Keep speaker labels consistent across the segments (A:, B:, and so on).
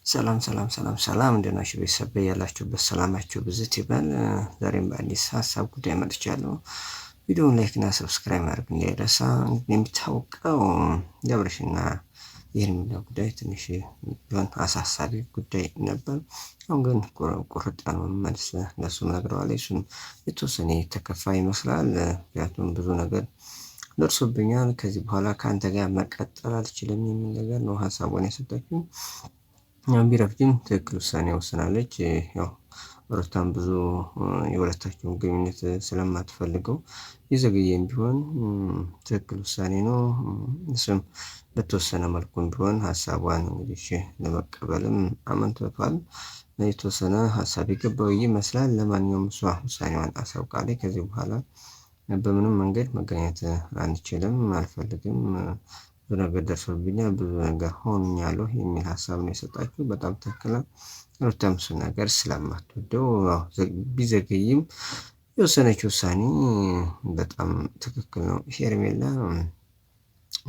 A: ሰላም እንዴት ናችሁ ቤተሰብ ያላችሁበት ሰላማችሁ ብዝት ይበል። ዛሬም በአዲስ ሀሳብ ጉዳይ መጥቻለሁ። ቪዲዮውን ላይክ እና ሰብስክራይብ ማድረግ እንዳይረሳ። የሚታወቀው የአብርሽና የሄርሜላ ጉዳይ ትንሽ ቢሆን አሳሳቢ ጉዳይ ነበር። አሁን ግን ቁርጥ ያለ መልስ ለእሱም ነግረዋለች። እሱም የተወሰነ የተከፋ ይመስላል። ምክንያቱም ብዙ ነገር ደርሶብኛል፣ ከዚህ በኋላ ከአንተ ጋር መቀጠል አልችልም የሚል ነገር ነው ሀሳቧን የሰጠችው። ቢረፍድም ትክክል ውሳኔ ወስናለች። ያው ሩታም ብዙ የሁለታቸውን ግንኙነት ስለማትፈልገው የዘገየም ቢሆን ትክክል ውሳኔ ነው። እሱም በተወሰነ መልኩም ቢሆን ሀሳቧን እንግዲህ ለመቀበልም አመንትቷል። የተወሰነ ሀሳብ የገባው ይመስላል። ለማንኛውም እሷ ውሳኔዋን አሳውቃለች። ከዚህ በኋላ በምንም መንገድ መገናኘት አንችልም፣ አልፈልግም፣ ብዙ ነገር ደርሶብኛል፣ ብዙ ነገር ሆኛለሁ የሚል ሀሳብ ነው የሰጣችው። በጣም ትክክል ነው። ሩታም እሱን ነገር ስለማትወደው ቢዘገይም የወሰነችው ውሳኔ በጣም ትክክል ነው ሄርሜላ።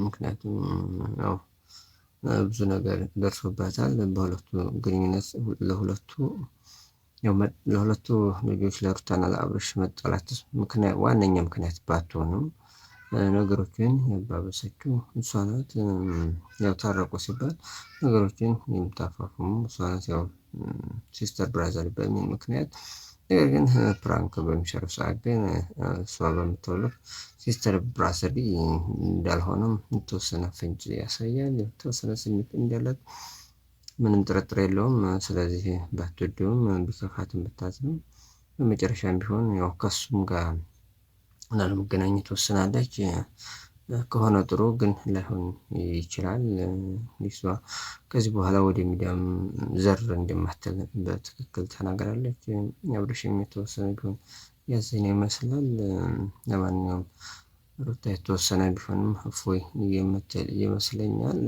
A: ምክንያቱም ያው ብዙ ነገር ደርሶባታል በሁለቱ ግንኙነት ለሁለቱ ልጆች ለሩታና ለአብርሽ መጣላት ዋነኛ ምክንያት ባትሆንም ነገሮችን ያባበሰችው እሷ ናት። ያው ታረቁ ሲባል ነገሮችን የምታፋፍሙ እሷ ናት። ያው ሲስተር ብራዘር በሚል ምክንያት ነገር ግን ፕራንክ በሚሰሩ ሰዓት ግን እሷ በምትወለው ሲስተር ብራዘር እንዳልሆነም የተወሰነ ፍንጭ ያሳያል። የተወሰነ ስሜት እንዳላት ምንም ጥርጥር የለውም። ስለዚህ ባትወደውም ቢከፋትም ብታዝንም በመጨረሻም ቢሆን ያው ከሱም ጋር ላለመገናኘት ወስናለች። ከሆነ ጥሩ ግን ላይሆን ይችላል። እሷ ከዚህ በኋላ ወደ ሚዲያም ዘር እንደማትል በትክክል ተናግራለች። አብርሽም የተወሰነ ቢሆን ያዘነ ይመስላል። ለማንኛውም ሩታ የተወሰነ ቢሆንም እፎይ የምትል ይመስለኛል።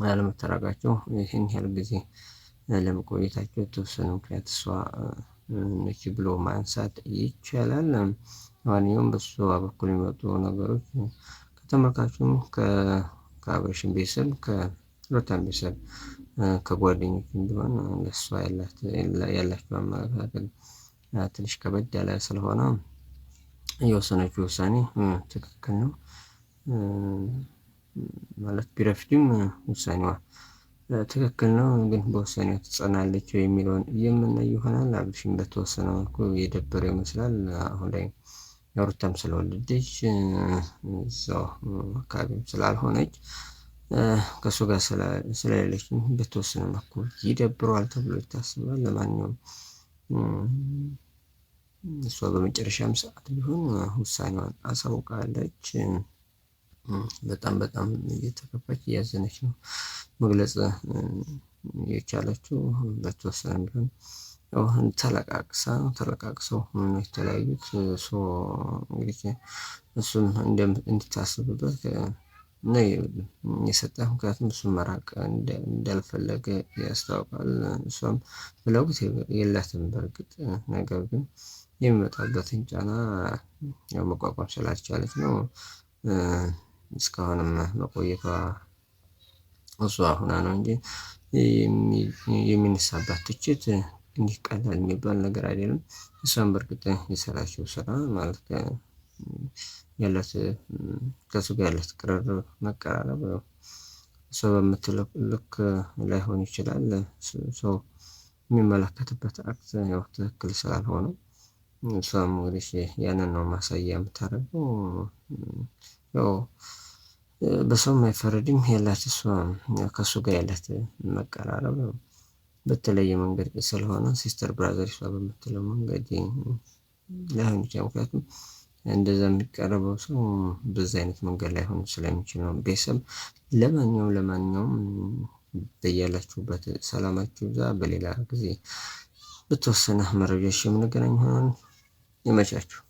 A: አለመታረቃቸው ይህን ያህል ጊዜ ለመቆየታቸው የተወሰነ ምክንያት እሷ ነች ብሎ ማንሳት ይቻላል። ለማንኛውም በሷ በኩል የሚወጡ ነገሮች ከተመልካቹም ከአብርሽም ቤተሰብ ከሩታም ቤተሰብ ከጓደኞችም ቢሆን ለእሷ ያላቸው አመለካከት ትንሽ ከበድ ያለ ስለሆነ የወሰነችው ውሳኔ ትክክል ነው። ማለት ቢረፍድም ውሳኔዋ ትክክል ነው። ግን በውሳኔዋ ትጸናለች የሚለውን የምናይ ይሆናል። አብርሽም በተወሰነ መልኩ የደበረው ይመስላል። አሁን ላይ ሩታም ስለወለደች እዛው አካባቢም ስላልሆነች ከእሱ ጋር ስለሌለች በተወሰነ መልኩ ይደብረዋል ተብሎ ይታሰባል። ለማንኛውም እሷ በመጨረሻም ሰዓት ቢሆን ውሳኔዋን አሳውቃለች። በጣም እየተከፋች እያዘነች ነው መግለጽ የቻለችው። በተወሰነ ቢሆን ያው ተለቃቅሰው ነው የተለያዩት። እንግዲህ እሱን እንድታስብበት ነው የሰጠህ። ምክንያቱም እሱን መራቅ እንዳልፈለገ ያስታውቃል። እሷም ፍላጎት የላትም በእርግጥ ነገር ግን የሚመጣበትን ጫና ያው መቋቋም ስላልቻለች ነው እስካሁንም መቆየቷ። እሷ ሆና ነው እንጂ የሚነሳባት ትችት እንዲህ ቀላል የሚባል ነገር አይደለም። እሷም በእርግጥ የሰራችው ስራ ማለት ያላት ከሱ ጋር ያላት መቀራረብ እሷ በምትለው ልክ ላይሆን ይችላል። ሰው የሚመለከትበት አክት ያው ትክክል ስላልሆነ እሷም እንግዲህ ያንን ነው ማሳያ የምታደርገው። ያው በሰው አይፈረድም። ያላት እሷ ከሱ ጋር ያላት መቀራረብ በተለየ መንገድ ስለሆነ ሲስተር ብራዘር እሷ በምትለው መንገድ ላይሆን ይችላል። ምክንያቱም እንደዛ የሚቀርበው ሰው በዛ አይነት መንገድ ላይሆን ስለሚችል ነው። ቤተሰብ ለማንኛውም በያላችሁበት ሰላማችሁ ይብዛ። በሌላ ጊዜ በተወሰነ መረጃዎች የምንገናኝ ይሆናል። ይመቻችሁ።